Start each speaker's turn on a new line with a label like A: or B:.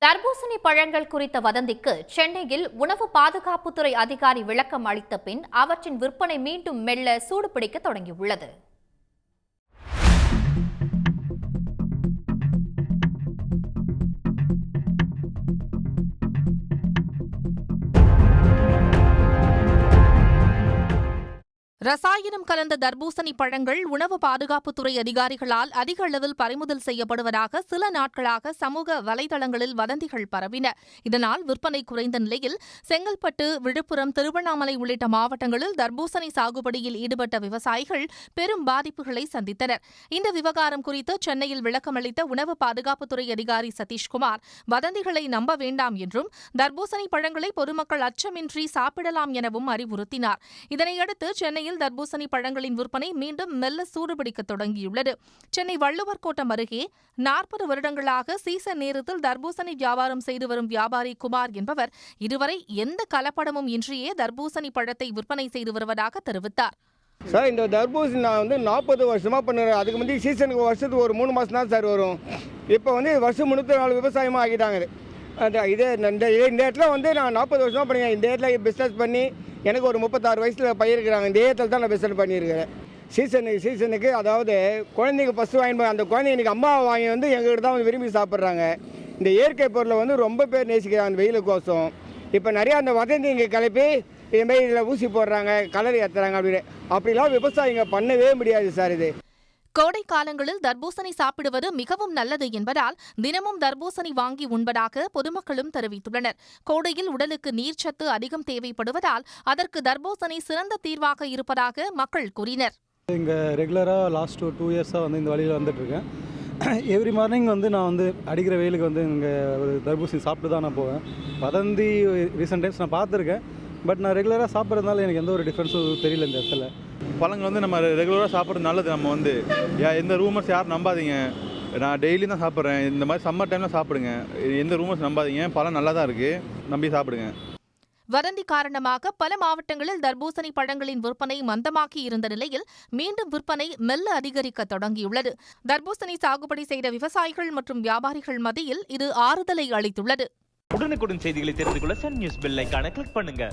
A: தர்பூசணி பழங்கள் குறித்த வதந்திக்கு சென்னையில் உணவு பாதுகாப்புத்துறை அதிகாரி விளக்கம் அளித்த பின் அவற்றின் விற்பனை மீண்டும் மெல்ல சூடுபிடிக்க தொடங்கியுள்ளது. ரசாயனம் கலந்த தர்பூசணி பழங்கள் உணவு பாதுகாப்புத்துறை அதிகாரிகளால் அதிக அளவில் பறிமுதல் செய்யப்படுவதாக சில நாட்களாக சமூக வலைதளங்களில் வதந்திகள் பரவின. இதனால் விற்பனை குறைந்த நிலையில் செங்கல்பட்டு, விழுப்புரம், திருவண்ணாமலை உள்ளிட்ட மாவட்டங்களில் தர்பூசணி சாகுபடியில் ஈடுபட்ட விவசாயிகள் பெரும் பாதிப்புகளை சந்தித்தனர். இந்த விவகாரம் குறித்து சென்னையில் விளக்கமளித்த உணவு பாதுகாப்புத்துறை அதிகாரி சதீஷ்குமார், வதந்திகளை நம்ப வேண்டாம் என்றும் தர்பூசணி பழங்களை பொதுமக்கள் அச்சமின்றி சாப்பிடலாம் எனவும் அறிவுறுத்தினார். இதனையடுத்து சென்னையில் தர்பூசணி பழங்களின் விற்பனை மீண்டும் மெல்ல சூடுபிடிக்க தொடங்கியுள்ளது. சென்னை வள்ளுவர் கோட்டம் அருகே 40 வருடங்களாக சீசன் நேரத்தில் தர்பூசணி வியாபாரம் செய்து வரும் வியாபாரி குமார் என்பவர் இதுவரை எந்த கலப்படமும் இன்றியே தர்பூசணி பழத்தை விற்பனை செய்து வருவதாக தெரிவித்தார்.
B: சார், இந்த தர்பூசணி நான் 40 வருஷமாக பண்ணுறேன். அதுக்கு முந்தைய சீசனுக்கு வருஷத்துக்கு ஒரு 3 மாதம் தான் சார் வரும். இப்போ வருஷம் 304 விவசாயமாக ஆகிட்டாங்க. இந்த இடத்துல நான் 40 வருஷமாக பண்ணுறேன். இந்த இடத்துல பிஸ்னஸ் பண்ணி எனக்கு ஒரு 36 வயசில் பயிர்க்கிறாங்க. இந்த இடத்துல தான் நான் பிஸ்னஸ் பண்ணியிருக்கிறேன். சீசனுக்கு அதாவது குழந்தைங்க ஃபஸ்ட்டு வாங்கி அந்த குழந்தைங்க இன்றைக்கி அம்மா வாங்கி எங்கள்கிட்ட தான் விரும்பி சாப்பிட்றாங்க. இந்த இயற்கை பொருளை ரொம்ப பேர் நேசிக்கிறாங்க அந்த வெயிலுக்கோசம். இப்போ நிறையா அந்த வதந்தி இங்கே கிளப்பி இதுமாரி இதில் ஊசி போடுறாங்க, கலர் ஏற்றுறாங்க அப்படிலாம் விவசாயிங்க பண்ணவே முடியாது சார். இது
A: கோடை காலங்களில் தர்பூசணி சாப்பிடுவது மிகவும் நல்லது என்பதால் தினமும் தர்பூசணி வாங்கி உண்பதாக பொதுமக்களும் தெரிவித்துள்ளனர். கோடையில் உடலுக்கு நீர்ச்சத்து அதிகம் தேவைப்படுவதால் அதற்கு தர்பூசணி சிறந்த தீர்வாக இருப்பதாக மக்கள் கூறினர்.
C: இங்கே ரெகுலராக லாஸ்ட் 2 இயர்ஸாக இந்த வழியில் வந்துட்டுருக்கேன். எவ்ரி மார்னிங் நான் அடிக்கிற வெயிலுக்கு இங்கே ஒரு தர்பூசணி சாப்பிட்டு தான் நான் போவேன். வதந்தி ரீசெண்ட் டைம்ஸ் நான் பார்த்துருக்கேன். பட் நான் ரெகுலராக சாப்பிட்றதுனால எனக்கு எந்த ஒரு டிஃப்ரென்ஸும் தெரியல. இந்த இடத்துல
D: பழங்கள் நம்ம ரெகுலராக சாப்பிட்றது நல்லது. நம்ம எந்த ரூமர்ஸ் யாரும் நம்பாதீங்க. நான் டெய்லி தான் சாப்பிட்றேன். இந்த மாதிரி சம்மர் டைமில் சாப்பிடுங்க. எந்த ரூமர்ஸ் நம்பாதீங்க. பழம் நல்லா தான் இருக்குது, நம்பி சாப்பிடுங்க.
A: வதந்தி காரணமாக பல மாவட்டங்களில் தர்பூசணி பழங்களின் விற்பனை மந்தமாக்கி இருந்த நிலையில் மீண்டும் விற்பனை மெல்ல அதிகரிக்க தொடங்கியுள்ளது. தர்பூசணி சாகுபடி செய்த விவசாயிகள் மற்றும் வியாபாரிகள் மத்தியில் இது ஆறுதலை அளித்துள்ளது.
E: உடனுக்குடன் செய்திகளை தெரிந்து கொள்ள சன் நியூஸ் பெல் ஐகானை கிளிக் பண்ணுங்க.